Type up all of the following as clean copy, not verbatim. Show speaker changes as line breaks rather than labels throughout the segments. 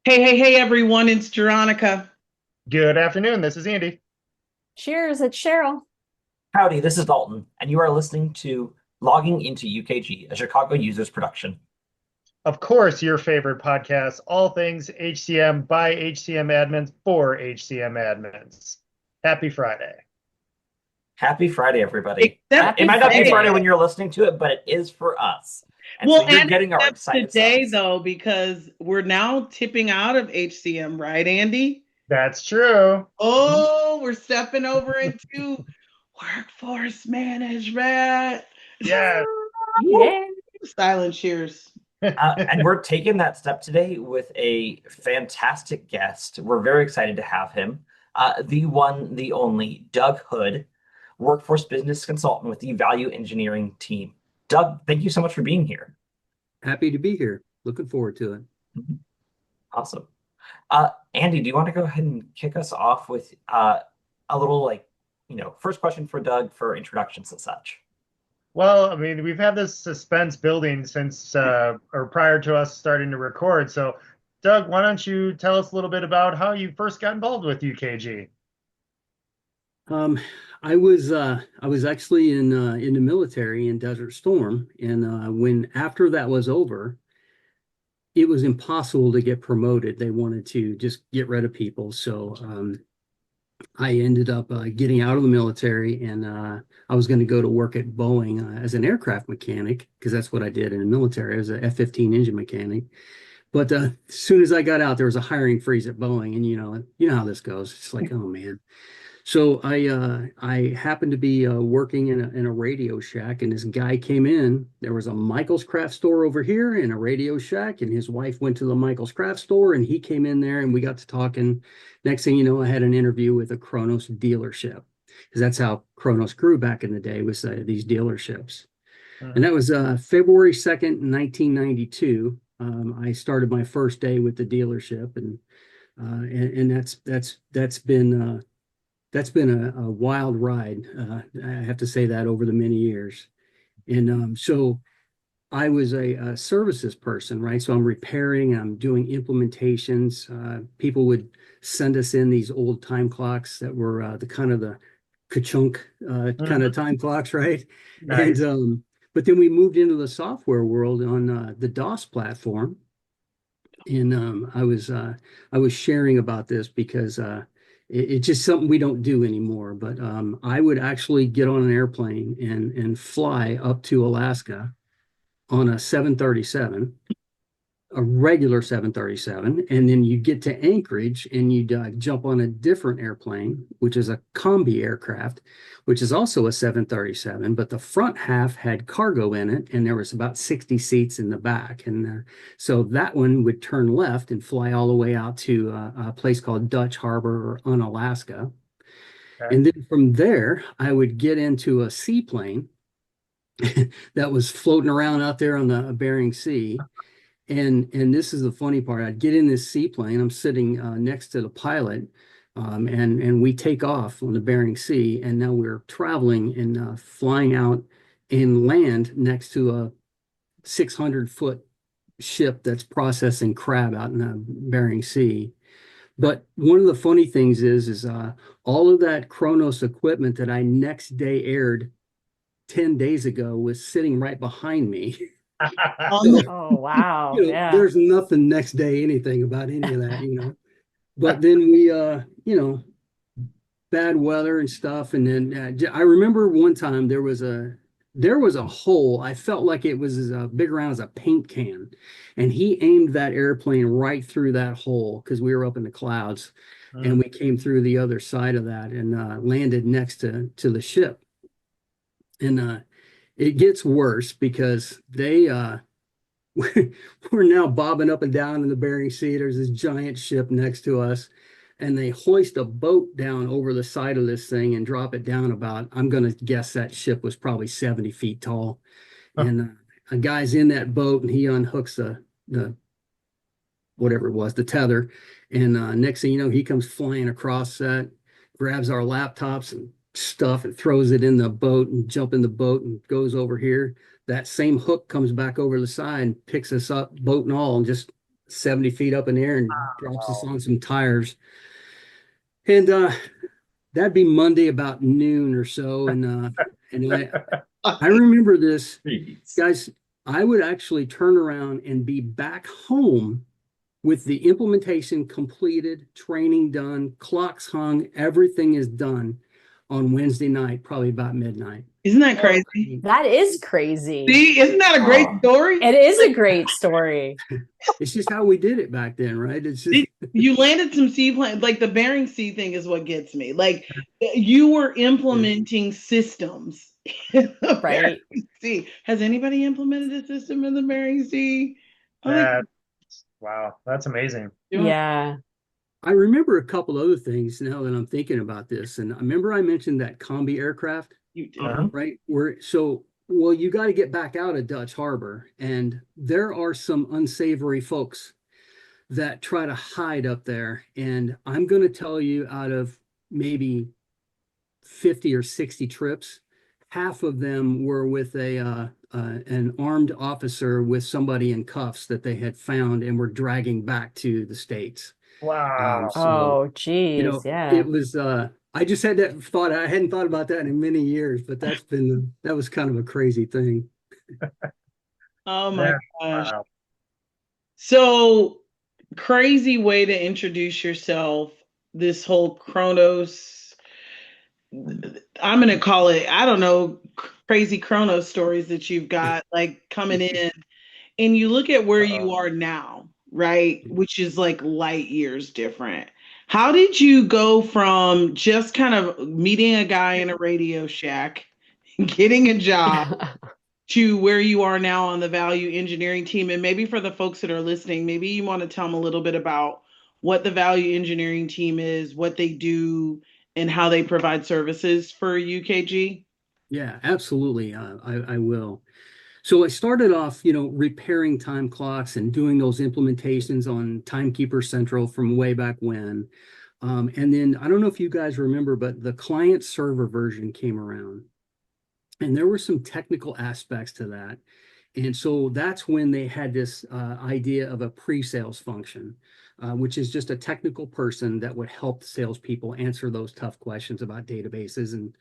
Hey, everyone, it's Jeronica.
Good afternoon. This is Andy.
Cheers, it's Cheryl.
Howdy, this is Dalton, and you are listening to Logging into UKG, a Chicago Users production.
Of course, your favorite podcast, all things HCM by HCM admins for HCM admins. Happy Friday.
Happy Friday, everybody.
Except
It might not be
today.
Friday when you're listening to it, but it is for us. And
Well,
so you're
and
getting our
except
excited
today,
selves.
though, because we're now tipping out of HCM, right, Andy?
That's true.
Oh, we're stepping over into workforce management.
Yes.
Yeah.
Silent cheers.
And we're taking that step today with a fantastic guest. We're very excited to have him. The one, the only, Doug Hood, workforce business consultant with the Value Engineering team. Doug, thank you so much for being here.
Happy to be here. Looking forward to it.
Awesome. Andy, do you want to go ahead and kick us off with a little first question for Doug for introductions and such?
Well, I mean, we've had this suspense building since or prior to us starting to record. So, Doug, why don't you tell us a little bit about how you first got involved with UKG?
I was actually in the military in Desert Storm, and when after that was over, it was impossible to get promoted. They wanted to just get rid of people, so I ended up getting out of the military, and I was going to go to work at Boeing as an aircraft mechanic because that's what I did in the military. I was an F-15 engine mechanic. But as soon as I got out, there was a hiring freeze at Boeing, and you know how this goes. It's like, oh man. So I happened to be working in a Radio Shack, and this guy came in. There was a Michael's Craft store over here and a Radio Shack, and his wife went to the Michael's Craft store, and he came in there, and we got to talking. Next thing you know, I had an interview with a Kronos dealership, because that's how Kronos grew back in the day, was these dealerships. And that was February 2nd, 1992. I started my first day with the dealership, and that's been a wild ride. I have to say that over the many years. And so I was a services person, right? So I'm repairing, I'm doing implementations. People would send us in these old time clocks that were the kind of the ka-chunk kind of time clocks, right?
Nice.
And but then we moved into the software world on the DOS platform. And I was sharing about this because it's just something we don't do anymore. But I would actually get on an airplane and fly up to Alaska on a 737, a regular 737, and then you get to Anchorage and you jump on a different airplane, which is a combi aircraft, which is also a 737, but the front half had cargo in it, and there was about 60 seats in the back. And so that one would turn left and fly all the way out to a place called Dutch Harbor or Unalaska.
Okay.
And then from there, I would get into a seaplane that was floating around out there on the Bering Sea. And this is the funny part. I'd get in this seaplane. I'm sitting next to the pilot, and we take off on the Bering Sea. And now we're traveling and flying out and land next to a 600-foot ship that's processing crab out in the Bering Sea. But one of the funny things is all of that Kronos equipment that I next day aired 10 days ago was sitting right behind me.
Oh, wow. Yeah.
There's nothing next day anything about any of that. But then we bad weather and stuff, and then I remember one time there was a hole. I felt like it was as big around as a paint can, and he aimed that airplane right through that hole because we were up in the clouds, and we came through the other side of that and landed next to the ship. And it gets worse because we're now bobbing up and down in the Bering Sea. There's this giant ship next to us, and they hoist a boat down over the side of this thing and drop it down about, I'm going to guess that ship was probably 70 feet tall. And a guy's in that boat, and he unhooks the whatever it was, the tether. And next thing you know, he comes flying across that, grabs our laptops and stuff and throws it in the boat and jump in the boat and goes over here. that same hook comes back over the side and picks us up, boat and all, and just 70 feet up in the air and drops us on some tires. And that'd be Monday about noon or so. And I remember this, guys. I would actually turn around and be back home with the implementation completed, training done, clocks hung, everything is done on Wednesday night, probably about midnight.
Isn't that crazy?
That is crazy.
See, isn't that a great story?
It is a great story.
It's just how we did it back then, right? It's just
you landed some seaplane, like the Bering Sea thing is what gets me. Like you were implementing systems in the
Right.
Bering Sea. Has anybody implemented a system in the Bering Sea?
Wow, that's amazing.
Yeah.
I remember a couple other things now that I'm thinking about this. And I remember I mentioned that combi aircraft.
You did.
Right? Well, you got to get back out of Dutch Harbor, and there are some unsavory folks that try to hide up there. And I'm going to tell you, out of maybe 50 or 60 trips, half of them were with an armed officer with somebody in cuffs that they had found and were dragging back to the States.
Wow.
Oh, geez. Yeah.
It was I just had that thought. I hadn't thought about that in many years, but that was kind of a crazy thing.
Oh my gosh.
Wow.
So crazy way to introduce yourself. This whole Kronos, I'm going to call it, I don't know, crazy Kronos stories that you've got like coming in. And you look at where you are now, right? Which is like light years different. How did you go from just kind of meeting a guy in a Radio Shack, getting a job, to where you are now on the value engineering team? And maybe for the folks that are listening, maybe you want to tell them a little bit about what the value engineering team is, what they do, and how they provide services for UKG.
Yeah, absolutely. I will. So I started off, repairing time clocks and doing those implementations on Timekeeper Central from way back when. And then I don't know if you guys remember, but the client server version came around. And there were some technical aspects to that. And so that's when they had this idea of a pre-sales function, which is just a technical person that would help salespeople answer those tough questions about databases and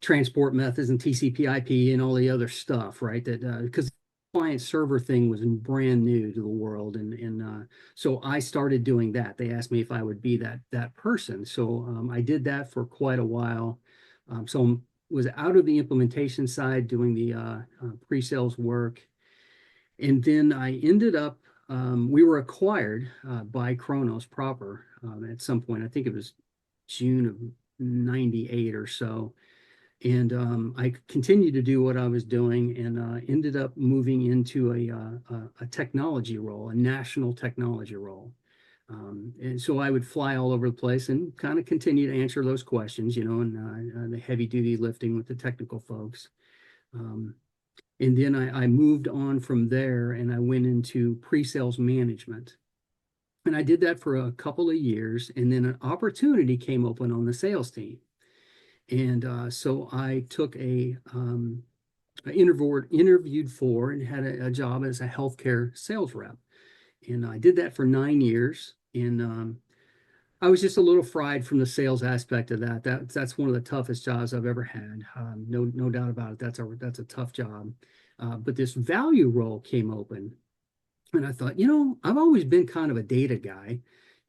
transport methods and TCP/IP and all the other stuff, right? That because the client server thing was brand new to the world, and so I started doing that. They asked me if I would be that person, so I did that for quite a while. So was out of the implementation side doing the pre-sales work, and then I ended up. We were acquired by Kronos proper at some point. I think it was June of '98 or so. And I continued to do what I was doing, and ended up moving into a technology role, a national technology role. And so I would fly all over the place and kind of continue to answer those questions, and the heavy duty lifting with the technical folks. And then I moved on from there, and I went into pre-sales management. And I did that for a couple of years, and then an opportunity came open on the sales team. And so I took interviewed for and had a job as a healthcare sales rep. And I did that for 9 years. And I was just a little fried from the sales aspect of that. That's one of the toughest jobs I've ever had. No doubt about it. That's a tough job. But this value role came open. And I thought, I've always been kind of a data guy.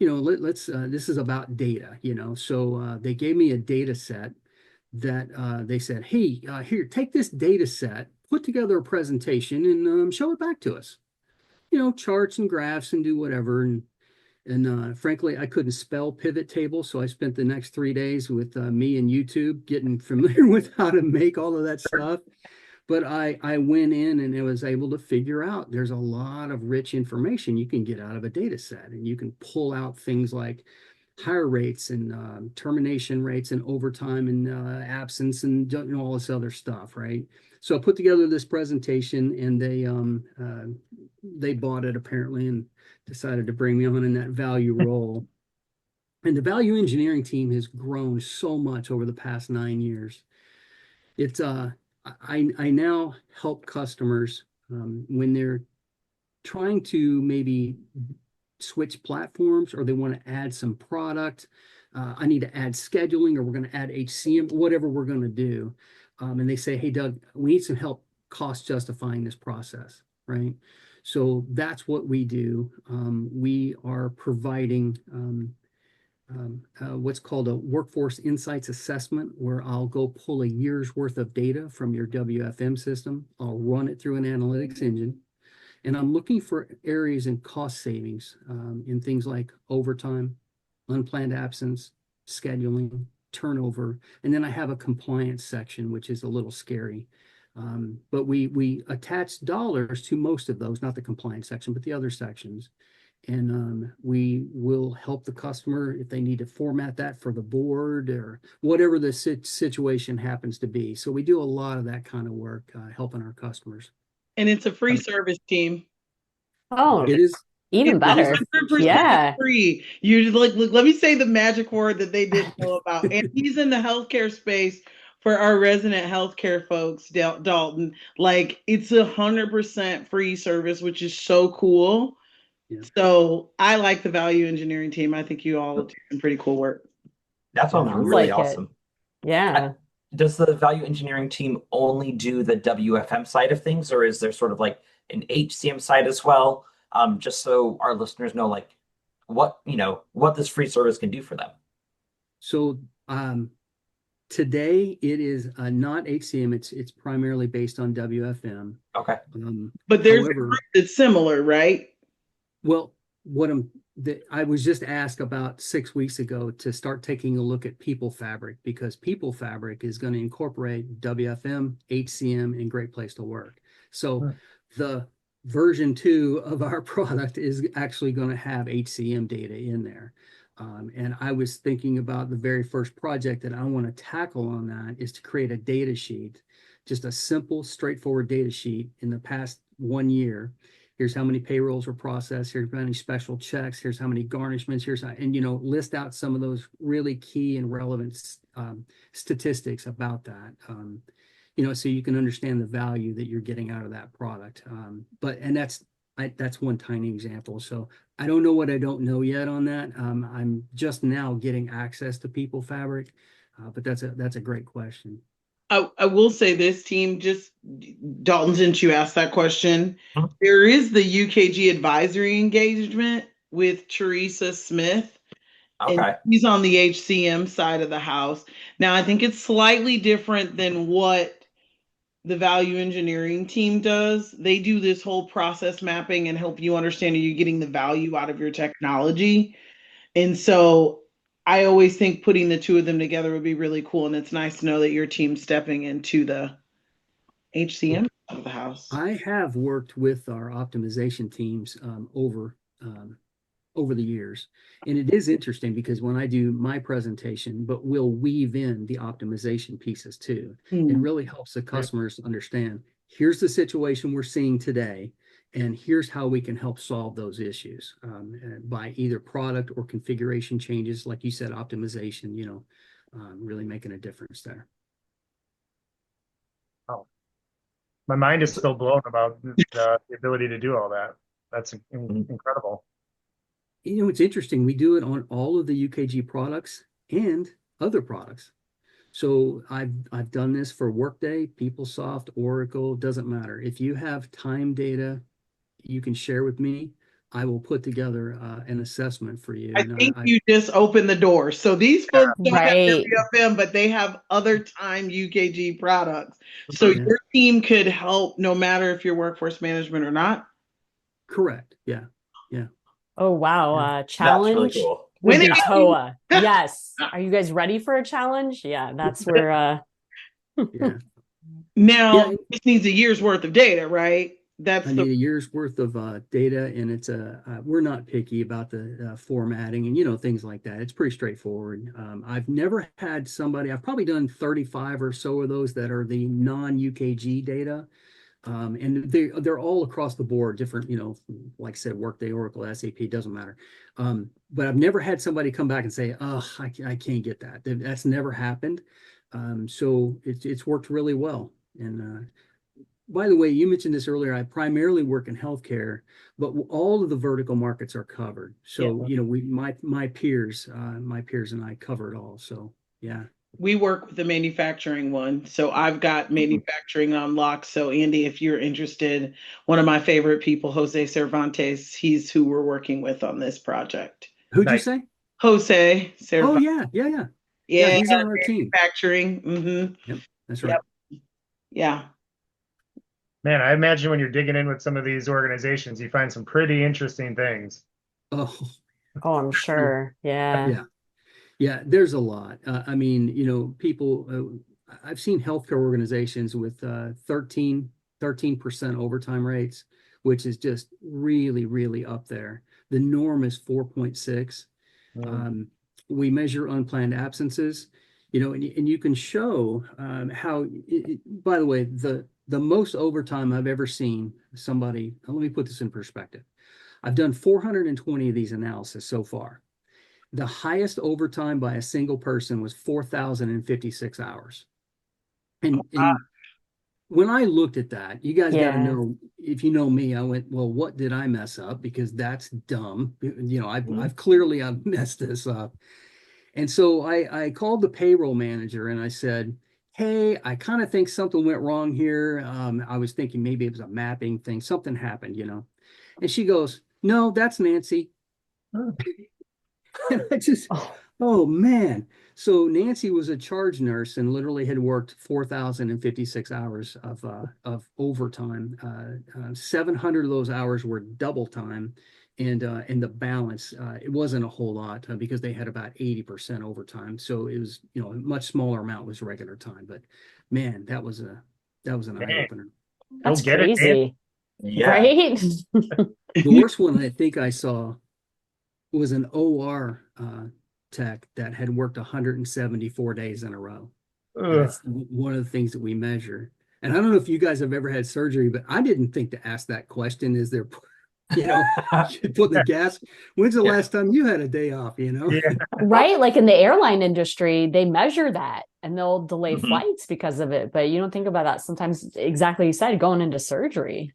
Let's this is about data, So they gave me a data set that they said, hey, here, take this data set, put together a presentation, and show it back to us. Charts and graphs and do whatever. And frankly, I couldn't spell pivot table, so I spent the next 3 days with me and YouTube getting familiar with how to make all of that stuff. But I went in and I was able to figure out there's a lot of rich information you can get out of a data set, and you can pull out things like hire rates and termination rates and overtime and absence and all this other stuff, right? So I put together this presentation, and they bought it apparently and decided to bring me on in that value role. And the value engineering team has grown so much over the past 9 years. I now help customers when they're trying to maybe switch platforms or they want to add some product. I need to add scheduling, or we're going to add HCM, whatever we're going to do. And they say, hey, Doug, we need some help cost justifying this process, right? So that's what we do. We are providing what's called a workforce insights assessment, where I'll go pull a year's worth of data from your WFM system. I'll run it through an analytics engine, and I'm looking for areas in cost savings in things like overtime, unplanned absence, scheduling, turnover. And then I have a compliance section, which is a little scary. But we attach dollars to most of those, not the compliance section, but the other sections. And we will help the customer if they need to format that for the board or whatever the situation happens to be. So we do a lot of that kind of work, helping our customers.
And it's a free service, team.
Oh,
It is.
even
It's
better.
100%
Yeah.
free. You look, let me say the magic word that they didn't know about. And he's in the healthcare space for our resident healthcare folks, Dalton. Like, it's 100% free service, which is so cool.
Yeah.
So I like the value engineering team. I think you all do some pretty cool work.
That sounds
Sounds
really
like it.
awesome.
Yeah.
Does the value engineering team only do the WFM side of things, or is there sort of like an HCM side as well? Just so our listeners know, like what this free service can do for them.
So today it is not HCM. It's primarily based on WFM.
Okay.
But there's a
However,
group that's similar, right?
well, I was just asked about 6 weeks ago to start taking a look at People Fabric, because People Fabric is going to incorporate WFM, HCM, and Great Place to Work. So the version 2 of our product is actually going to have HCM data in there. And I was thinking about the very first project that I want to tackle on that is to create a data sheet, just a simple, straightforward data sheet in the past 1 year. Here's how many payrolls were processed. Here's how many special checks. Here's how many garnishments. And list out some of those really key and relevant statistics about that. So you can understand the value that you're getting out of that product. That's one tiny example. So I don't know what I don't know yet on that. I'm just now getting access to People Fabric, but that's a great question.
I will say this, team, just Dalton, since you asked that question,
Hmm.
there is the UKG advisory engagement with Teresa Smith. And
Okay.
he's on the HCM side of the house. Now, I think it's slightly different than what the value engineering team does. They do this whole process mapping and help you understand, are you getting the value out of your technology? And so I always think putting the two of them together would be really cool. And it's nice to know that your team's stepping into the HCM side of the house.
I have worked with our optimization teams over the years. And it is interesting because when I do my presentation, but we'll weave in the optimization pieces too. It really helps the customers understand, here's the situation we're seeing today, and here's how we can help solve those issues by either product or configuration changes, like you said, optimization, really making a difference there.
Oh, my mind is still blown about the ability to do all that. That's incredible.
It's interesting. We do it on all of the UKG products and other products. So I've done this for Workday, PeopleSoft, Oracle, doesn't matter. If you have time data you can share with me, I will put together an assessment for you.
I think you just opened the door. So these folks don't have
Right.
WFM, but they have other time UKG products. So
Yeah.
your team could help no matter if you're workforce management or not.
Correct. Yeah.
Oh, wow.
That's really
Challenge
cool.
would be
Winning.
TOA. Yes. Are you guys ready for a challenge? Yeah, that's where
Yeah.
Now,
Yeah.
this needs a year's worth of data, right?
I need a year's worth of data, and it's we're not picky about the formatting and things like that. It's pretty straightforward. I've never had somebody. I've probably done 35 or so of those that are the non-UKG data, and they're all across the board, different. Like I said, Workday, Oracle, SAP, doesn't matter. But I've never had somebody come back and say, "Oh, I can't get that." That's never happened. So it's worked really well. And by the way, you mentioned this earlier. I primarily work in healthcare, but all of the vertical markets are covered. So,
Yeah.
you know, my peers and I cover it all. So, yeah.
We work with the manufacturing one. So I've got manufacturing on lock. So Andy, if you're interested, one of my favorite people, Jose Cervantes, he's who we're working with on this project.
Who'd you
Nice.
say?
Jose
Oh,
Cervantes.
yeah, yeah, yeah. Yeah,
Yeah,
he's on our team.
manufacturing.
Yep, that's right.
Yep. Yeah.
Man, I imagine when you're digging in with some of these organizations, you find some pretty interesting things.
Oh,
Oh, I'm sure. Yeah.
yeah. Yeah, there's a lot. I mean, you know, people, I've seen healthcare organizations with 13% overtime rates, which is just really, really up there. The norm is 4.6.
Mm.
Um, we measure unplanned absences, you know, and you can show how, by the way, the most overtime I've ever seen somebody, let me put this in perspective. I've done 420 of these analysis so far. The highest overtime by a single person was 4,056 hours. And when I looked at that, you guys got to
Yeah.
know, if you know me, I went, well, what did I mess up? Because that's dumb. You know,
Mhm.
I've clearly messed this up. And so I called the payroll manager and I said, hey, I kind of think something went wrong here. I was thinking maybe it was a mapping thing. Something happened, you know. And she goes, no, that's Nancy. And I just,
Oh,
oh man. So Nancy was a charge nurse and literally had worked 4,056 hours of overtime. 700 of those hours were double time, and the balance it wasn't a whole lot because they had about 80% overtime. So it was, you know, a much smaller amount was regular time. But man, that was an eye
Dang,
opener.
go
that's
get it, man.
crazy.
Yeah.
Right?
The worst one I think I saw was an OR tech that had worked 174 days in a row. And
Ugh.
that's one of the things that we measure. And I don't know if you guys have ever had surgery, but I didn't think to ask that question. Is there, you know, putting the gas? When's the
Yeah.
last time you had a day off, you know?
Yeah.
Right? Like in the airline industry, they measure that and they'll delay
Mhm.
flights because of it. But you don't think about that sometimes, exactly you said, going into surgery.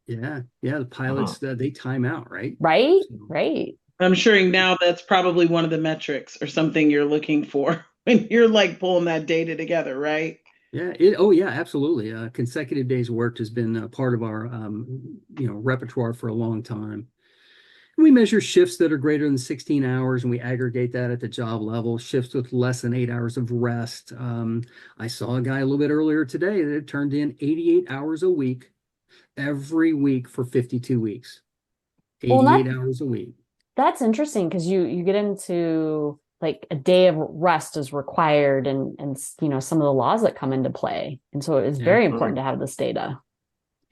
Yeah. Yeah. The
Mhm.
pilots, they time out, right?
Right?
So,
Right.
I'm sure now that's probably one of the metrics or something you're looking for when you're like pulling that data together, right?
yeah. Oh, yeah, absolutely. Consecutive days worked has been a part of our, you know, repertoire for a long time. We measure shifts that are greater than 16 hours and we aggregate that at the job level, shifts with less than 8 hours of rest. I saw a guy a little bit earlier today that turned in 88 hours a week, every week for 52 weeks,
Well,
88 hours a week.
that's interesting because you get into like a day of rest is required and you know some of the laws that come into play. And so it's
Yeah.
very
Mhm.
important to have this data.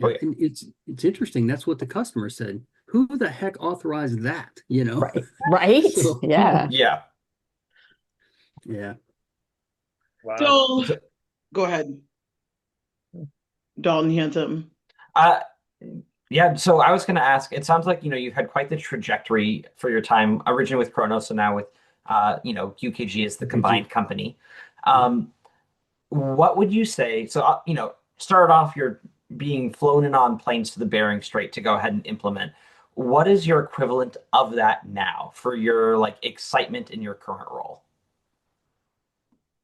Oh,
Yeah.
yeah.
And it's interesting. That's what the customer said. Who the heck authorized that? You know?
Right. Right?
So,
Yeah.
Yeah.
yeah.
Wow.
So
So,
go ahead. Dalton, you had something.
uh, yeah. So I was going to ask. It sounds like you've had quite the trajectory for your time, originally with Kronos, and now with UKG as the
UKG.
combined company.
Yeah.
Um, what would you say? So started off you're being flown in on planes to the Bering Strait to go ahead and implement. What is your equivalent of that now for your like excitement in your current role?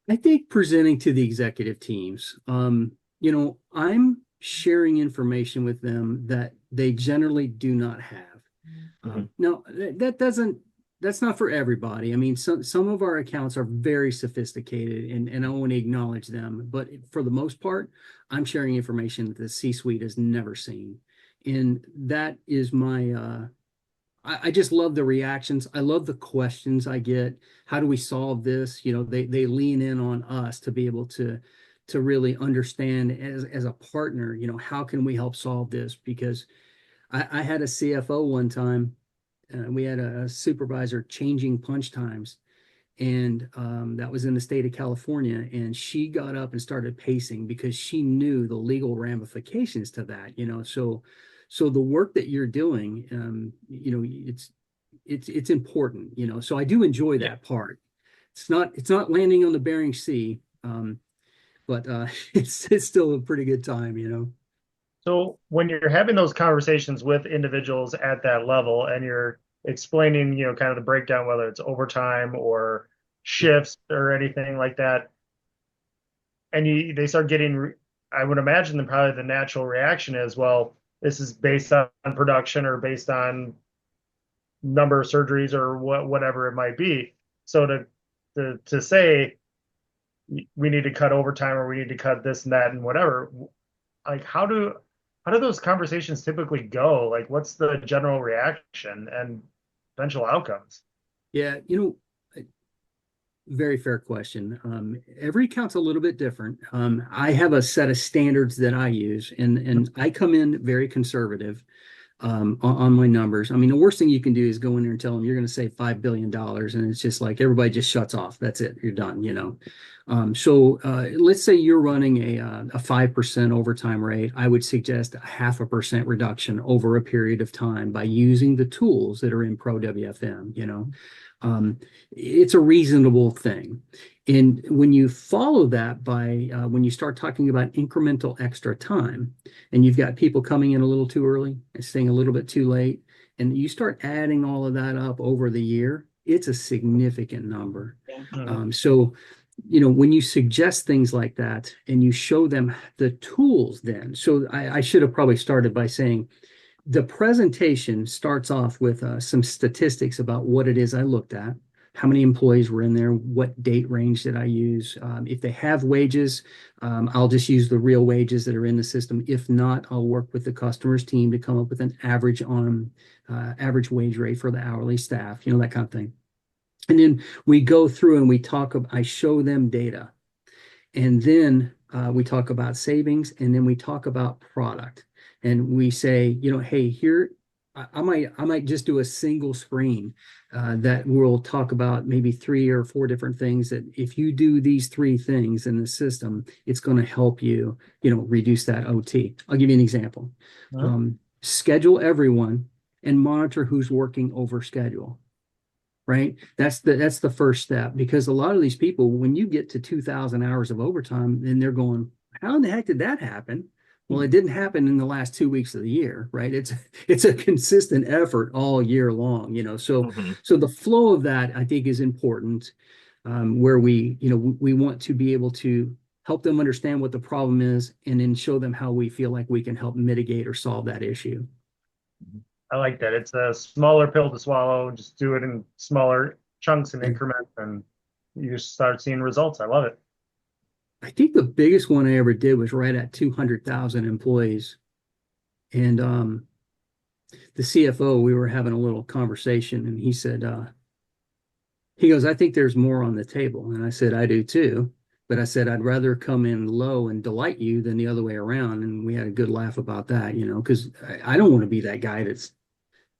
I think presenting to the executive teams, you know, I'm sharing information with them that they generally do not have.
Mhm.
Now, that's not for everybody. I mean, some of our accounts are very sophisticated and I want to acknowledge them. But for the most part, I'm sharing information that the C-suite has never seen. And that is I just love the reactions. I love the questions I get. How do we solve this? You know, they lean in on us to be able to really understand as a partner, you know, how can we help solve this? Because I had a CFO one time, we had a supervisor changing punch times, and that was in the state of California, and she got up and started pacing because she knew the legal ramifications to that, you know. So the work that you're doing, you know, it's important, you know. So I do enjoy
Yeah.
that part. It's not landing on the Bering Sea, but it's still a pretty good time, you know.
So when you're having those conversations with individuals at that level and you're explaining, kind of the breakdown, whether it's overtime or shifts or anything like that, and they start getting, I would imagine that probably the natural reaction is, well, this is based on production or based on number of surgeries or whatever it might be. So to say we need to cut overtime or we need to cut this and that and whatever, like how do those conversations typically go? Like what's the general reaction and eventual outcomes?
Yeah, you know, very fair question. Every account's a little bit different. I have a set of standards that I use, and I come in very conservative on my numbers. I mean, the worst thing you can do is go in there and tell them you're going to save $5 billion, and it's just like everybody just shuts off. That's it. You're done. You know. So let's say you're running a 5% overtime rate. I would suggest a 0.5% reduction over a period of time by using the tools that are in Pro WFM. You know, it's a reasonable thing. And when you follow that by when you start talking about incremental extra time, and you've got people coming in a little too early and staying a little bit too late, and you start adding all of that up over the year, it's a significant number.
Yeah.
So, you know, when you suggest things like that and you show them the tools, then, so I should have probably started by saying, the presentation starts off with some statistics about what it is I looked at, how many employees were in there, what date range did I use. If they have wages, I'll just use the real wages that are in the system. If not, I'll work with the customer's team to come up with an average average wage rate for the hourly staff, you know, that kind of thing. And then we go through and I show them data. And then we talk about savings, and then we talk about product. And we say, you know, hey, here, I might just do a single screen that will talk about maybe 3 or 4 different things that if you do these 3 things in the system, it's going to help you, you know, reduce that OT. I'll give you an example. Schedule everyone and monitor who's working over schedule. Right? That's the first step, because a lot of these people, when you get to 2,000 hours of overtime, then they're going, how in the heck did that happen? Well, it didn't happen in the last 2 weeks of the year, right? It's a consistent effort all year long, you know. So the flow of that, I think, is important, where we want to be able to help them understand what the problem is, and then show them how we feel like we can help mitigate or solve that issue.
I like that. It's a smaller pill to swallow. Just do it in smaller chunks and increments, and you just start seeing results. I love it.
I think the biggest one I ever did was right at 200,000 employees. And the CFO, we were having a little conversation, and he said, he goes, I think there's more on the table. And I said, I do too. But I said, I'd rather come in low and delight you than the other way around. And we had a good laugh about that, you know, because I don't want to be that guy that's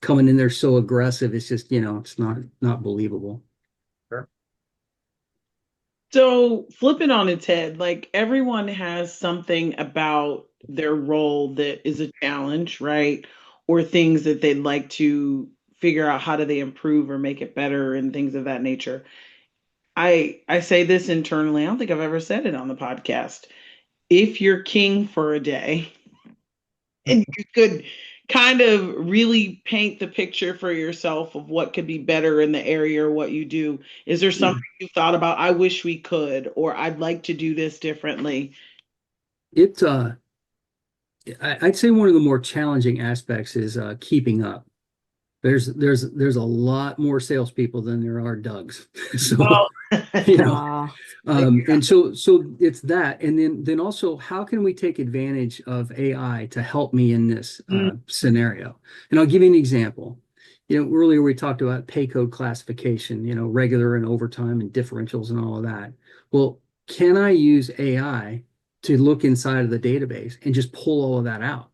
coming in there so aggressive. It's just, you know, it's not believable.
Sure.
So flip it on its head, like everyone has something about their role that is a challenge, right? Or things that they'd like to figure out how do they improve or make it better and things of that nature. I say this internally. I don't think I've ever said it on the podcast. If you're king for a day and you could kind of really paint the picture for yourself of what could be better in the area or what you do, is there something you thought about? I wish we could, or I'd like to do this differently.
I'd say one of the more challenging aspects is keeping up. There's a lot more salespeople than there are Dougs. So
Well,
you know, and so it's that, and then also, how can we take advantage of AI to help me in this scenario? And I'll give you an example. You know, earlier we talked about pay code classification, you know, regular and overtime and differentials and all of that. Well, can I use AI to look inside of the database and just pull all of that out?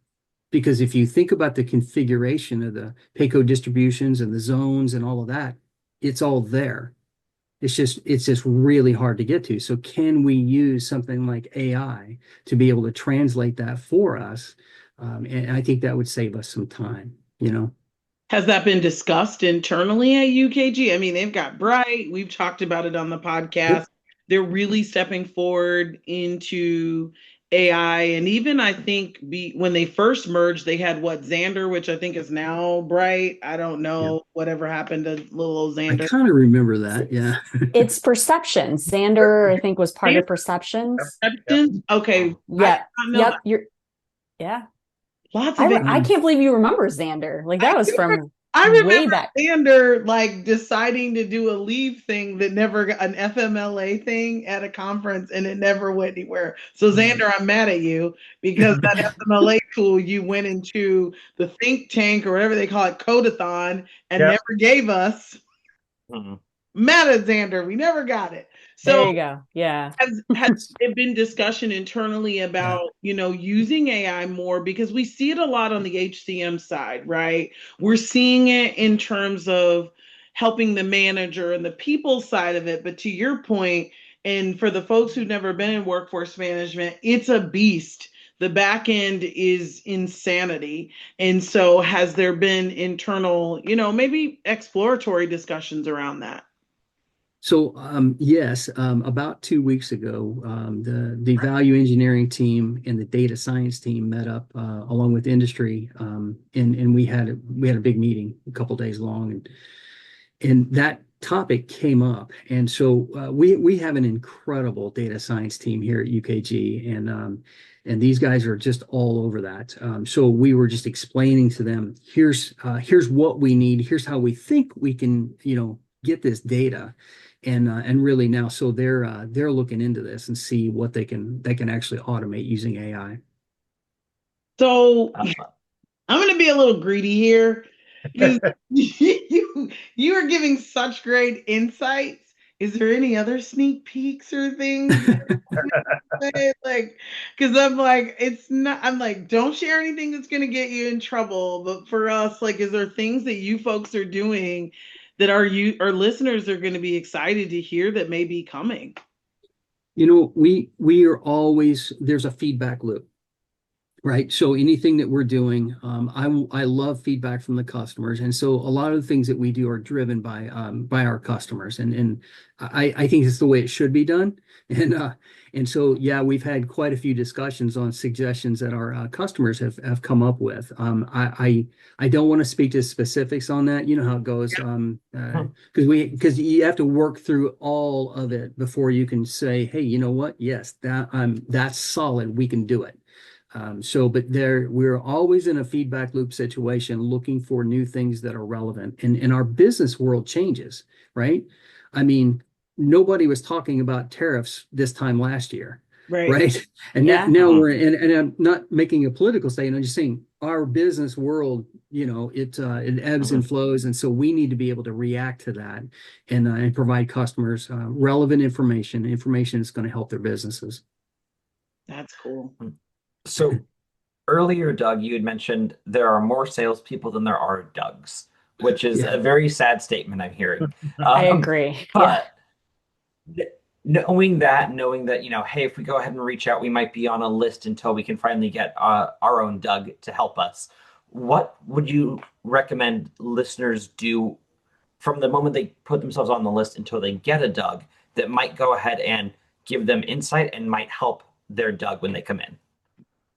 Because if you think about the configuration of the pay code distributions and the zones and all of that, it's all there. It's just really hard to get to. So can we use something like AI to be able to translate that for us? And I think that would save us some time, you know.
has that been discussed internally at UKG? I mean, they've got Bright. We've talked about it on the podcast. they're really stepping forward into AI. And even I think when they first merged, they had what, Xander, which I think is now Bright. I don't
Yeah.
know whatever happened to little old
I
Xander.
kind of remember that. Yeah.
It's Perceptions. Xander, I think, was part of Perceptions.
Yep.
Okay, I did
Yep.
not know that.
Yep. Yeah.
Lots of
I can't believe you remember Xander. Like that was from
I
way
remember
back.
Xander like deciding to do a leave thing that never got an FMLA thing at a conference and it never went anywhere. So Xander, I'm mad at you because that FMLA tool you went into the think tank or whatever they call it, Codathon, and
Yep.
never gave us.
Mhm.
Mad at Xander, we never got it.
There
So
you go. Yeah.
has it been discussion internally about, using AI more because we see it a lot on the HCM side, right? We're seeing it in terms of helping the manager and the people side of it. But to your point, and for the folks who've never been in workforce management, it's a beast. The back end is insanity. And so has there been internal, maybe exploratory discussions around that?
So yes, about 2 weeks ago, the value engineering team and the data science team met up along with industry, and we had a big meeting a couple days long, and that topic came up. And so we have an incredible data science team here at UKG, and these guys are just all over that. So we were just explaining to them, here's what we need, here's how we think we can get this data. And really now, so they're looking into this and see what they can actually automate using AI.
So
Uh,
I'm going to be a little greedy here because you are giving such great insights. Is there any other sneak peeks or things you say? Like, because I'm like, it's not. I'm like, don't share anything that's going to get you in trouble. But for us, like, is there things that you folks are doing that our listeners are going to be excited to hear that may be coming?
We are always, there's a feedback loop. Right. So anything that we're doing, I love feedback from the customers, and so a lot of the things that we do are driven by our customers, and I think it's the way it should be done, and so yeah, we've had quite a few discussions on suggestions that our customers have come up with. I don't want to speak to specifics on that. You know how it goes, because you have to work through all of it before you can say, hey, you know what? Yes, that's solid. We can do it. But we're always in a feedback loop situation, looking for new things that are relevant. And our business world changes, right? I mean, nobody was talking about tariffs this time last year,
Right.
right? And
Yeah.
now and I'm not making a political statement. I'm just saying our business world, it ebbs and flows, and so we need to be able to react to that and provide customers relevant information that's going to help their businesses.
That's cool.
So earlier, Doug, you had mentioned there are more salespeople than there are Dougs, which is
Yeah.
a very sad statement I'm hearing.
I agree. Yeah.
But knowing that, hey, if we go ahead and reach out, we might be on a list until we can finally get our own Doug to help us. What would you recommend listeners do from the moment they put themselves on the list until they get a Doug that might go ahead and give them insight and might help their Doug when they come in?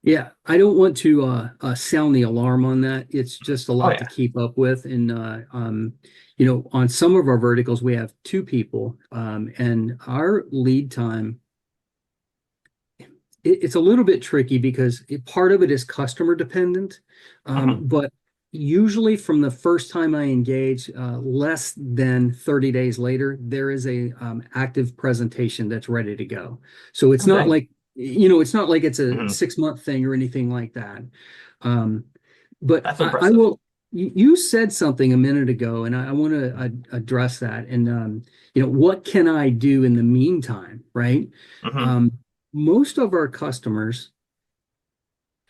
Yeah, I don't want to sound the alarm on that. It's just a lot to keep up with. And, on some of our verticals, we have two people, and our lead time, it's a little bit tricky because part of it is customer dependent. But usually from the first time I engage, less than 30 days later, there is a active presentation that's ready to go. So it's not like it's not like it's a 6-month thing or anything like that. But
That's
I
impressive.
will. You said something a minute ago, and I want to address that. And what can I do in the meantime, right? Most of our customers,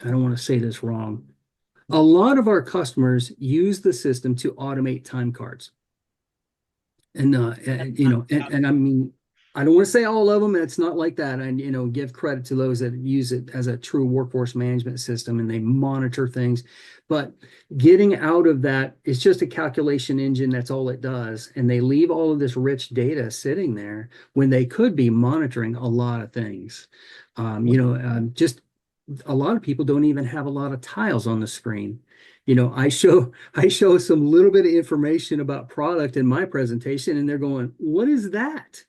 I don't want to say this wrong. A lot of our customers use the system to automate time cards, and I mean, I don't want to say all of them. It's not like that. And, give credit to those that use it as a true workforce management system and they monitor things. But getting out of that, it's just a calculation engine. That's all it does. And they leave all of this rich data sitting there when they could be monitoring a lot of things. Just a lot of people don't even have a lot of tiles on the screen. I show some little bit of information about product in my presentation, and they're going, "What is that?"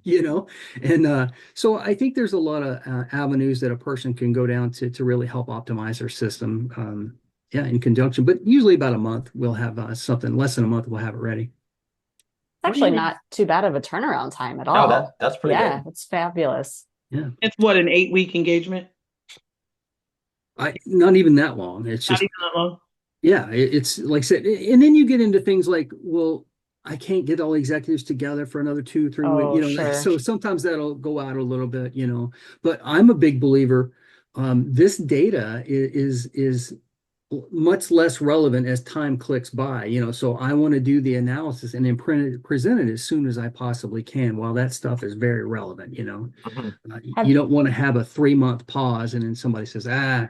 you know and so I think there's a lot of avenues that a person can go down to really help optimize their system, yeah, in conjunction, but usually about a month we'll have something. Less than a month we'll have it ready.
It's actually not too bad of a turnaround time at
No,
all.
that's pretty
Yeah,
good.
it's fabulous.
Yeah,
It's what, an 8-week engagement?
not even that long. It's
Not
just,
even that long.
yeah, it's like I said, and then you get into things like, well, I can't get all the executives together for another 2-3 weeks,
Oh, sure.
so sometimes that'll go out a little bit, but I'm a big believer. This data is much less relevant as time clicks by, so I want to do the analysis and then present it as soon as I possibly can, while that stuff is very relevant.
Mhm.
Have
You don't want to have a 3-month pause and then somebody says,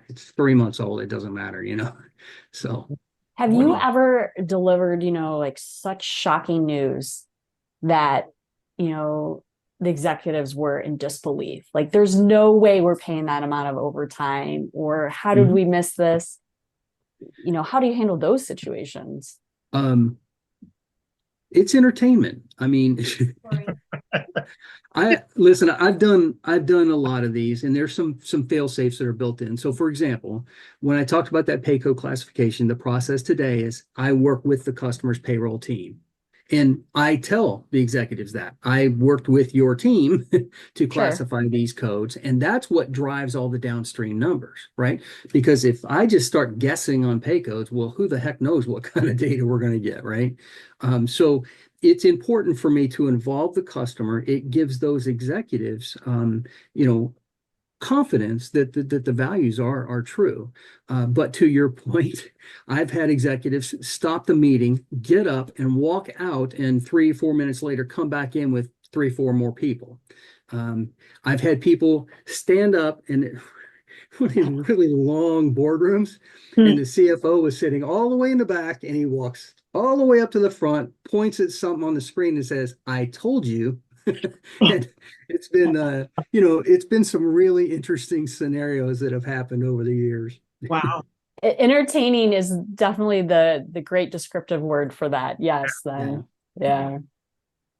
it's 3 months old, it doesn't matter. So
have you ever delivered, like such shocking news that, the executives were in disbelief? Like, there's no way we're paying that amount of overtime, or how did we miss this? How do you handle those situations?
um it's entertainment. I mean, listen, I've done a lot of these, and there's some fail safes that are built in. So for example, when I talked about that pay code classification, the process today is I work with the customer's payroll team. And I tell the executives that I worked with your team to
Sure.
classify these codes. And that's what drives all the downstream numbers, right? Because if I just start guessing on pay codes, well, who the heck knows what kind of data we're going to get, right? So it's important for me to involve the customer. It gives those executives, confidence that the values are true. But to your point, I've had executives stop the meeting, get up and walk out, and 3-4 minutes later come back in with 3-4 more people. I've had people stand up and one of these really long boardrooms, and the CFO was sitting all the way in the back, and he walks all the way up to the front, points at something on the screen and says, "I told you." And it's been some really interesting scenarios that have happened over the years.
Wow.
Entertaining is definitely the great descriptive word for that. Yes, then. Yeah.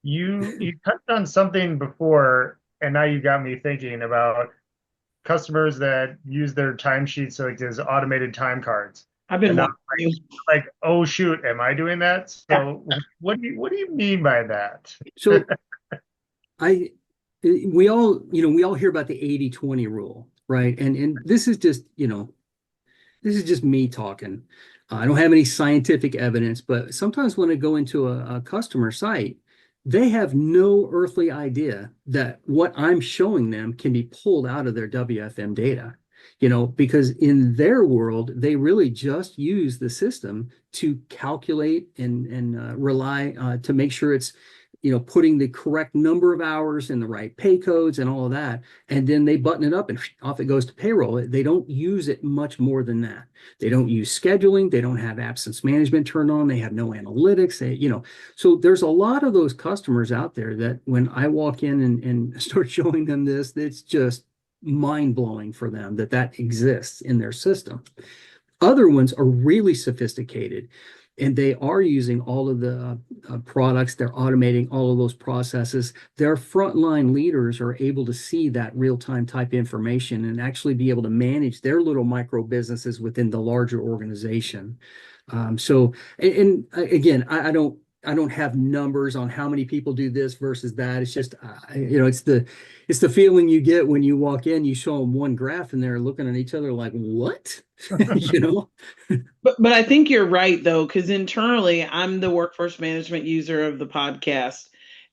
You touched on something before, and now you got me thinking about customers that use their timesheets like as automated time cards.
I've been
And now
watching you.
like, oh shoot, am I doing that? So what do you mean by that?
So I we all hear about the 80/20 rule, right? And this is just me talking. I don't have any scientific evidence, but sometimes when I go into a customer site, they have no earthly idea that what I'm showing them can be pulled out of their WFM data, because in their world, they really just use the system to calculate and rely to make sure it's putting the correct number of hours in the right pay codes and all of that. And then they button it up and off it goes to payroll. They don't use it much more than that. They don't use scheduling. They don't have absence management turned on. They have no analytics. So there's a lot of those customers out there that when I walk in and start showing them this, it's just mind blowing for them that exists in their system. Other ones are really sophisticated, and they are using all of the products. They're automating all of those processes. Their frontline leaders are able to see that real-time type information and actually be able to manage their little micro businesses within the larger organization. And again, I don't have numbers on how many people do this versus that. It's just, it's the feeling you get when you walk in, you show them one graph and they're looking at each other like, what?
But I think you're right, though, because internally, I'm the workforce management user of the podcast,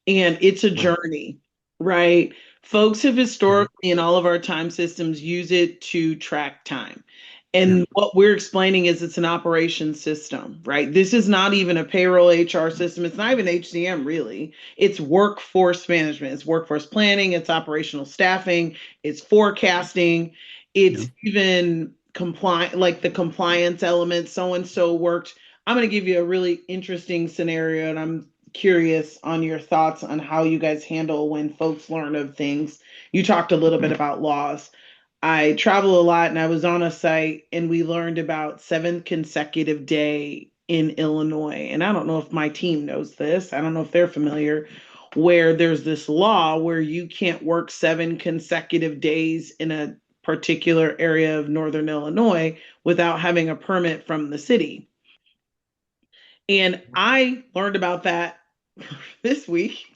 and it's a journey, right? Folks have historically, in all of our time systems, use it to track time. And what we're explaining is it's an operation system, right? This is not even a payroll HR system. It's not even HCM really. It's workforce management. It's workforce planning. It's operational staffing. It's forecasting.
Yeah.
It's even compliant, like the compliance element. So and so worked. I'm going to give you a really interesting scenario, and I'm curious on your thoughts on how you guys handle when folks learn of things. You talked a little bit about laws. I travel a lot and I was on a site and we learned about seventh consecutive day in Illinois. And I don't know if my team knows this. I don't know if they're familiar, where there's this law where you can't work 7 consecutive days in a particular area of Northern Illinois without having a permit from the city. And I learned about that this week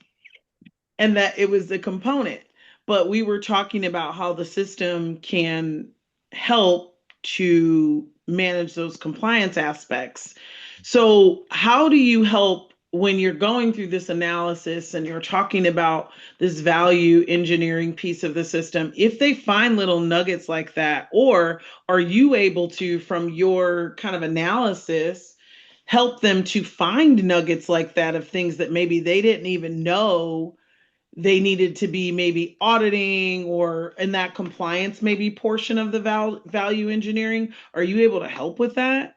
and that it was a component. But we were talking about how the system can help to manage those compliance aspects. So, how do you help when you're going through this analysis and you're talking about this value engineering piece of the system? If they find little nuggets like that, or are you able to, from your kind of analysis, help them to find nuggets like that of things that maybe they didn't even know they needed to be maybe auditing or in that compliance maybe portion of the value engineering? Are you able to help with that?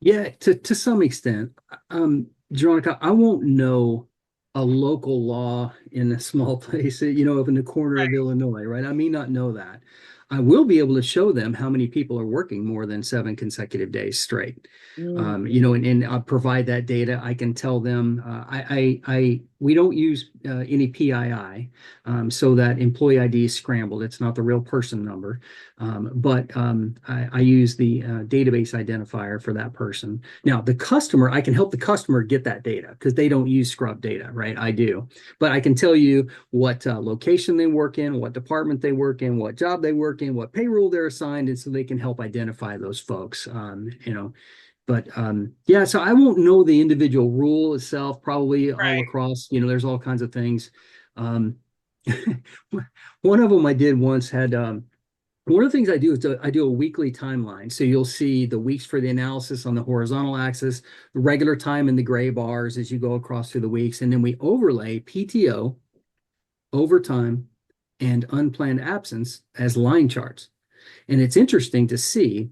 Yeah, to some extent. Jeronica, I won't know a local law in a small place, up in the corner of Illinois, right? I may not know that. I will be able to show them how many people are working more than 7 consecutive days straight.
Mm,
And I provide that data. I can tell them. We don't use any PII, so that employee ID is scrambled. It's not the real person number, but I use the database identifier for that person. Now, the customer, I can help the customer get that data because they don't use scrub data, right? I do, but I can tell you what location they work in, what department they work in, what job they work in, what payroll they're assigned, and so they can help identify those folks. But yeah, so I won't know the individual rule itself, probably all
right.
across, there's all kinds of things. Um, one of them I did once had one of the things I do is I do a weekly timeline. So you'll see the weeks for the analysis on the horizontal axis, the regular time in the gray bars as you go across through the weeks. And then we overlay PTO, overtime, and unplanned absence as line charts. And it's interesting to see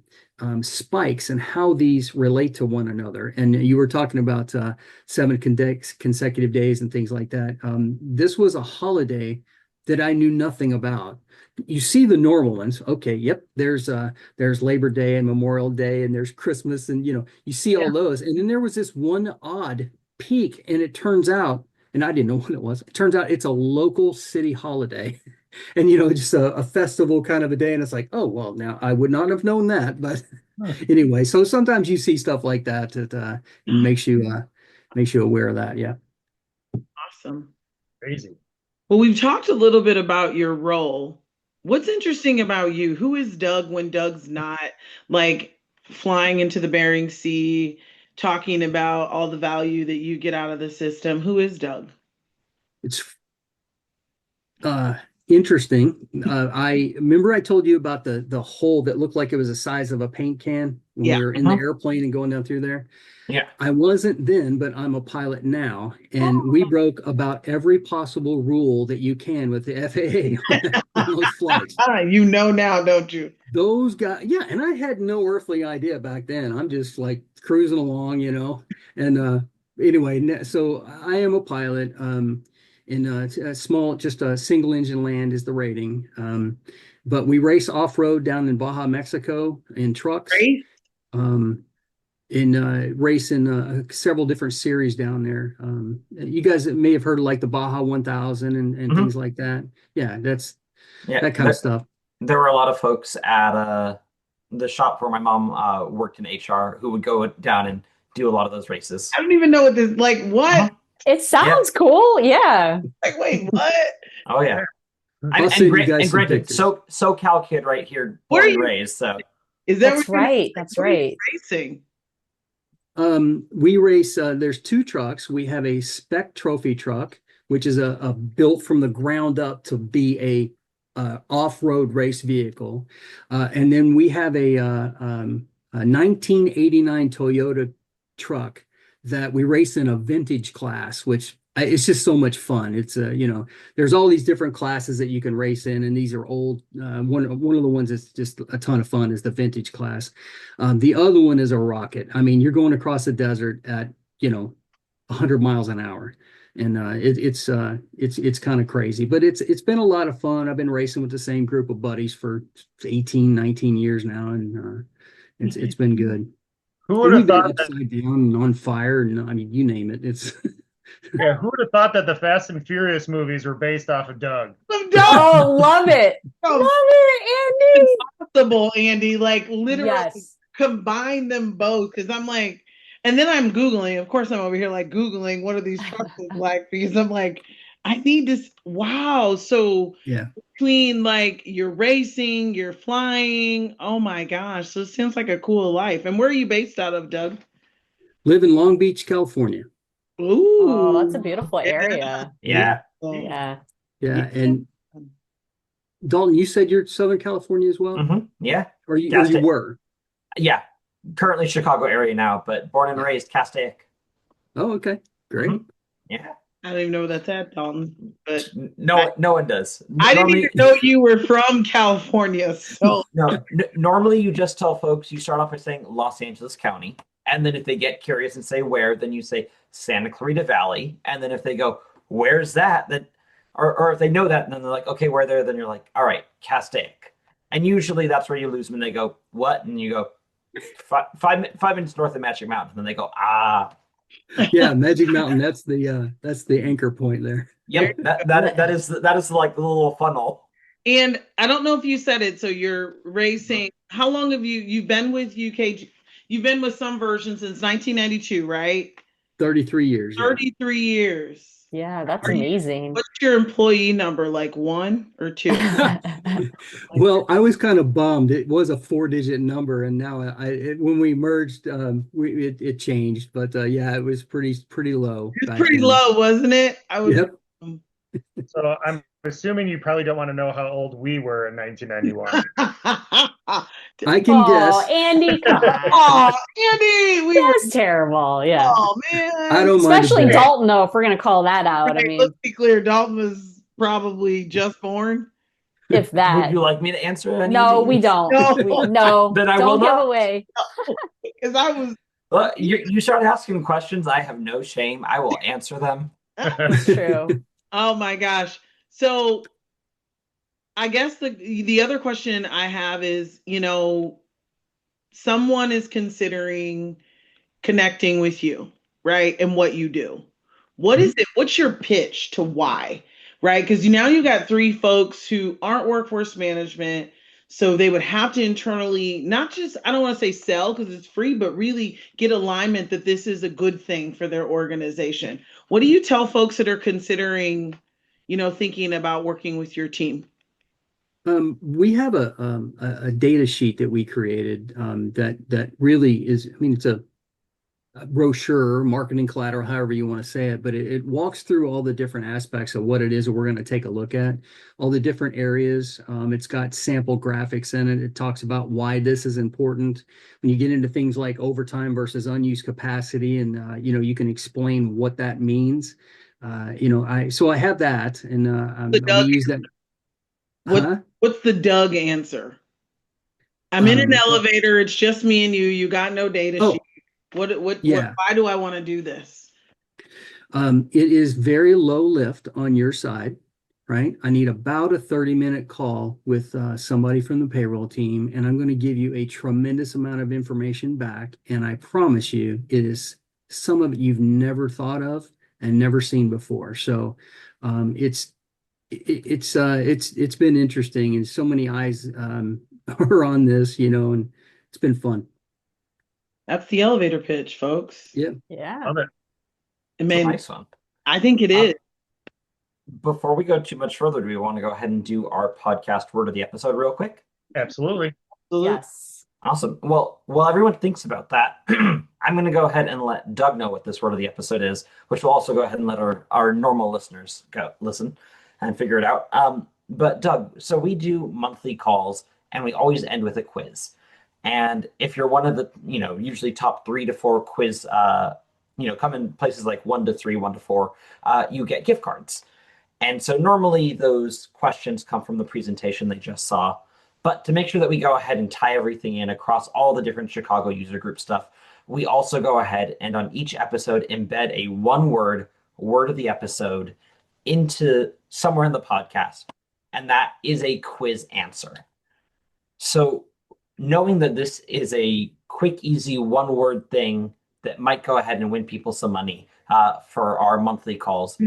spikes and how these relate to one another. And you were talking about 7 consecutive days and things like that. This was a holiday that I knew nothing about. You see the normal ones. Okay, yep, there's Labor Day and Memorial Day and there's Christmas, and you see all those. And then there was this one odd peak, and it turns out, and I didn't know what it was. It turns out it's a local city holiday. And just a festival kind of a day, and it's like, oh well, now I would not have known that, but anyway, so sometimes you see stuff like that makes you aware of that. Yeah.
Awesome.
Crazy.
Well, we've talked a little bit about your role. What's interesting about you? Who is Doug when Doug's not like flying into the Bering Sea, talking about all the value that you get out of the system? Who is Doug?
It's interesting. I remember I told you about the hole that looked like it was the size of a paint can when
Yeah.
we were in the airplane and going down through there.
Yeah.
I wasn't then, but I'm a pilot now, and we broke about every possible rule that you can with the FAA on those flights.
You know now, don't you?
Those guys, yeah, and I had no earthly idea back then. I'm just like cruising along, and anyway, so I am a pilot. In a small, just a single engine land is the rating. But we race off road down in Baja, Mexico in trucks.
Right?
Race in several different series down there. You guys may have heard of like the Baja 1000 and things like that. Yeah, that's that kind of stuff.
There were a lot of folks at the shop where my mom worked in HR who would go down and do a lot of those races.
I don't even know what this like. What?
It sounds cool. Yeah.
Like, wait, what?
Oh yeah.
I'll send you guys some
granted,
pictures.
SoCal kid right here,
Where are
born and
you-
raised. So
Is that
That's
what you're-
right. That's
what are you
right.
racing?
We race, there's 2 trucks. We have a spec trophy truck, which is a built from the ground up to be a off-road race vehicle. And then we have a 1989 Toyota truck that we race in a vintage class, which it's just so much fun. It's there's all these different classes that you can race in, and these are old. One of the ones that's just a ton of fun is the vintage class. The other one is a rocket. I mean, you're going across the desert at 100 miles an hour, and it's kind of crazy, but it's been a lot of fun. I've been racing with the same group of buddies for 18, 19 years now, and it's been good.
Who would
And
have
we've been
thought that?
upside down and on fire, and I mean, you name it. It's
Yeah, who would have thought that the Fast and Furious movies were based off of Doug?
Oh, love it. Love it,
Impossible, Andy. Like
Andy.
literally
Yes.
combine them both. Because I'm like, and then I'm Googling. Of course, I'm over here like Googling what are these trucks look like? Because I'm like, I need this. Wow. So
yeah.
between like you're racing, you're flying. Oh my gosh. So it seems like a cool life. And where are you based out of, Doug?
Live in Long Beach, California.
Oh, that's a
Ooh.
beautiful area.
Yeah.
Yeah.
Yeah, and Dalton, you said you're Southern California as well,
Yeah.
or you were?
Yeah. Currently Chicago area now, but born and raised Castaic.
Oh, okay, great.
Yeah.
I don't even know what that's at, Dalton. But
No one does.
I didn't
Normally,
even know you were from California. So
no, normally you just tell folks, you start off by saying Los Angeles County. And then if they get curious and say where, then you say Santa Clarita Valley. And then if they go, where's that? Then, or if they know that, and then they're like, okay, where there? Then you're like, all right, Castaic. And usually that's where you lose them. And they go, what? And you go, five minutes north of Magic Mountain. And then they go, ah.
Yeah, Magic Mountain. That's the anchor point there.
Yep, that is like the little funnel.
and I don't know if you said it. So you're racing. How long have you've been with UKG? You've been with some version since 1992, right?
33 years. Yeah.
33 years.
Yeah, that's
Are you-
amazing.
What's your employee number? Like 1 or 2?
Well, I was kind of bummed. It was a 4-digit number, and now when we merged, it changed. But yeah, it was pretty low.
It's
back
pretty
then.
low, wasn't it? I was.
Yep.
So I'm assuming you probably don't want to know how old we were in 1991.
I can guess.
Andy, come on.
Oh, Andy, we were.
That's terrible. Yeah.
Oh man.
I don't mind.
Especially
a bit.
Dalton, though, if we're going to call that out. I
Okay,
mean,
let's be clear. Dalton was probably just born.
if
Would
that.
you like me to answer any
No,
of
we
these?
don't.
No.
No,
Then I will
don't give
not.
away.
Because I was.
Well, you start asking questions. I have no shame. I will answer them.
It's true.
Oh my gosh. So I guess the other question I have is, someone is considering connecting with you, right? And what you do. What is it? What's your pitch to why? Right? Because now you got 3 folks who aren't workforce management. So they would have to internally, not just, I don't want to say sell because it's free, but really get alignment that this is a good thing for their organization. What do you tell folks that are considering, thinking about working with your team?
We have a data sheet that we created that really is, I mean, it's a brochure, marketing collateral, however you want to say it, but it walks through all the different aspects of what it is that we're going to take a look at, all the different areas. It's got sample graphics in it. It talks about why this is important. When you get into things like overtime versus unused capacity, and you can explain what that means. I have that, and we use that.
What's the Doug answer? I'm in an elevator. It's just me and you. You got no data sheet. Why do I want to do this?
It is very low lift on your side, right? I need about a 30-minute call with somebody from the payroll team, and I'm going to give you a tremendous amount of information back. And I promise you, it is some of it you've never thought of and never seen before. So it's been interesting, and so many eyes are on this, and it's been fun.
That's the elevator pitch, folks.
Yeah.
Love it.
I mean,
Nice one.
I think it is.
Before we go too much further, do we want to go ahead and do our podcast word of the episode real quick?
Absolutely.
Yes.
Awesome. Well, while everyone thinks about that, I'm going to go ahead and let Doug know what this word of the episode is, which will also go ahead and let our normal listeners go listen and figure it out. But Doug, so we do monthly calls and we always end with a quiz. And if you're one of the, usually top 3 to 4 quiz, come in places like 1 to 3, 1 to 4, you get gift cards. And so normally those questions come from the presentation they just saw. But to make sure that we go ahead and tie everything in across all the different Chicago user group stuff, we also go ahead and on each episode embed a word of the episode into somewhere in the podcast. And that is a quiz answer. So knowing that this is a quick, easy one-word thing that might go ahead and win people some money for our monthly calls.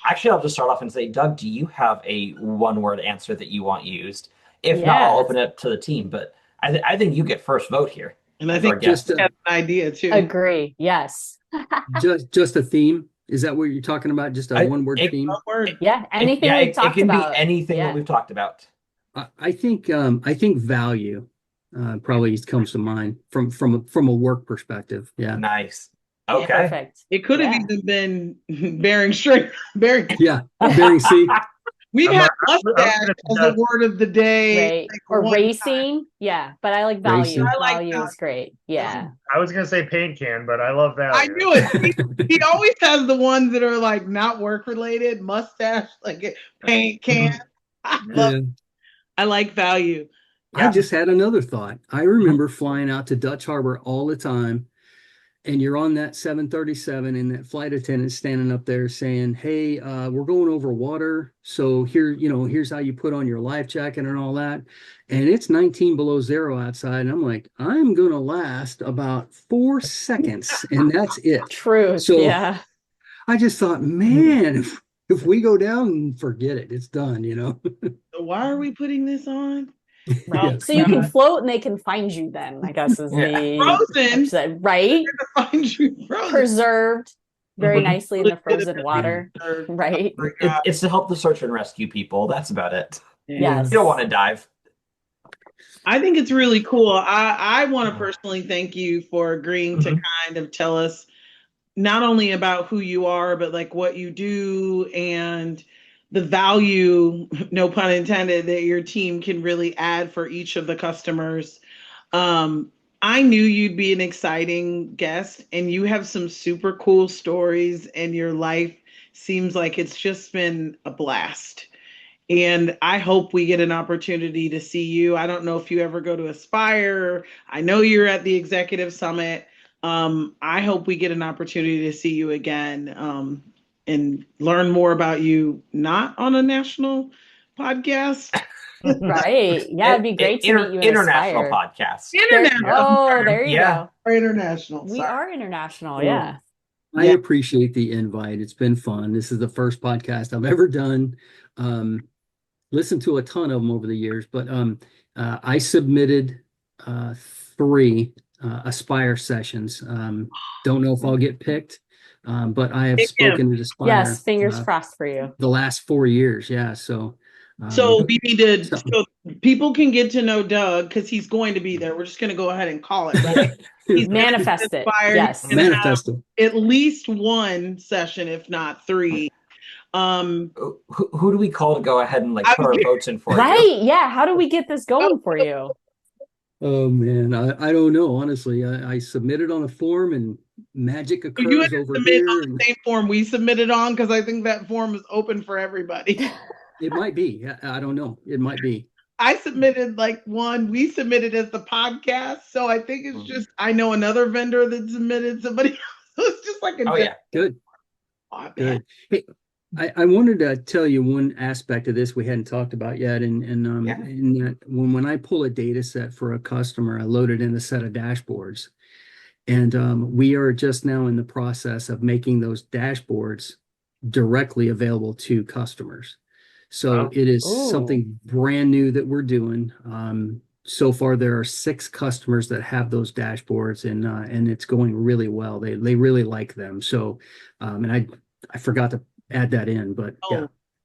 Actually, I'll just start off and say, Doug, do you have a one-word answer that you want used? If not, I'll open it up to the team. But I think you get first vote here.
And I think just have an idea too.
Agree. Yes.
just a theme. Is that what you're talking about? Just a one-word theme?
Yeah. Anything we've talked about.
It can be anything that we've talked about.
I think value probably comes to mind from a work perspective. Yeah.
Nice. Okay.
Yeah, perfect.
It could have even been Bering Strait. Bering.
Yeah. Bering Sea.
We've had mustache as a word of the day.
Right. Or racing. Time. Yeah. But I like value.
Racing.
Value is great. Yeah.
I was going to say paint can, but I love value.
I knew it. He always has the ones that are like not work related, mustache, like paint can. I like value.
Yeah. I just had another thought. I remember flying out to Dutch Harbor all the time. And you're on that 737 and that flight attendant standing up there saying, hey, we're going over water. So here's how you put on your life jacket and all that. And it's 19 below zero outside. And I'm like, I'm going to last about 4 seconds. And that's it.
True.
So
yeah.
I just thought, man, if we go down, forget it. It's done,
So why are we putting this on?
Right. So you can float and they can find you then, I guess is the
frozen,
right?
Find you frozen.
Preserved very nicely in the frozen water. Right.
It's to help the search and rescue people. That's about it.
Yes.
You don't want to dive.
I think it's really cool. I want to personally thank you for agreeing to kind of tell us not only about who you are, but like what you do and the value, no pun intended, that your team can really add for each of the customers. I knew you'd be an exciting guest and you have some super cool stories and your life seems like it's just been a blast. And I hope we get an opportunity to see you. I don't know if you ever go to Aspire. I know you're at the Executive Summit. I hope we get an opportunity to see you again. And learn more about you, not on a national podcast.
Right. Yeah, it'd be great to meet you in
international
Aspire.
podcast.
International. There you go.
We're international.
We are international, yeah.
I appreciate the invite. It's been fun. This is the first podcast I've ever done. Listened to a ton of them over the years, but I submitted 3 Aspire sessions. Don't know if I'll get picked. But I have spoken to Aspire.
Yes, fingers crossed for you.
The last 4 years, yeah. So
we need to. So people can get to know Doug because he's going to be there. We're just going to go ahead and call it. Right?
He's manifest it. Yes,
manifest it.
At least 1 session, if not 3.
Who do we call to go ahead and put our votes in for?
Right?
You?
Yeah. How do we get this going for you?
Oh man, I don't know. Honestly, I submitted on a form and magic occurs
you had to
over
submit
here.
On the same form we submitted on because I think that form is open for everybody.
It might be. I don't know. It might be.
I submitted one. We submitted as the podcast, so I think it's just. I know another vendor that submitted somebody else. So it's just like a.
Good. Good. Hey, I wanted to tell you one aspect of this we hadn't talked about yet, and in that when I pull a data set for a customer, I load it in a set of dashboards, and we are just now in the process of making those dashboards directly available to customers. So it is something brand new that we're doing. So far, there are 6 customers that have those dashboards, and it's going really well. They really like them. So, and I forgot to add that in, but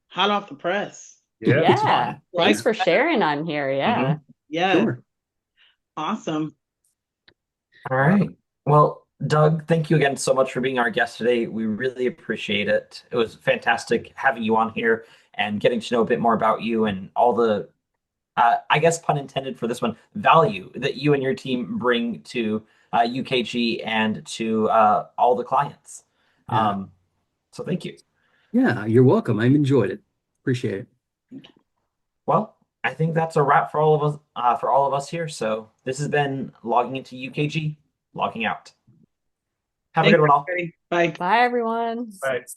hot off the press.
Yeah. Thanks for sharing on here. Yeah.
Yeah.
Sure.
Awesome.
All right. Well, Doug, thank you again so much for being our guest today. We really appreciate it. It was fantastic having you on here and getting to know a bit more about you and all the, I guess pun intended for this one, value that you and your team bring to UKG and to all the clients.
Yeah.
So thank you.
Yeah, you're welcome. I've enjoyed it. Appreciate it.
Well, I think that's a wrap for all of us here. So this has been Logging into UKG, logging out. Have a
Thanks,
good one all.
everybody. Bye.
Bye, everyone.
Right.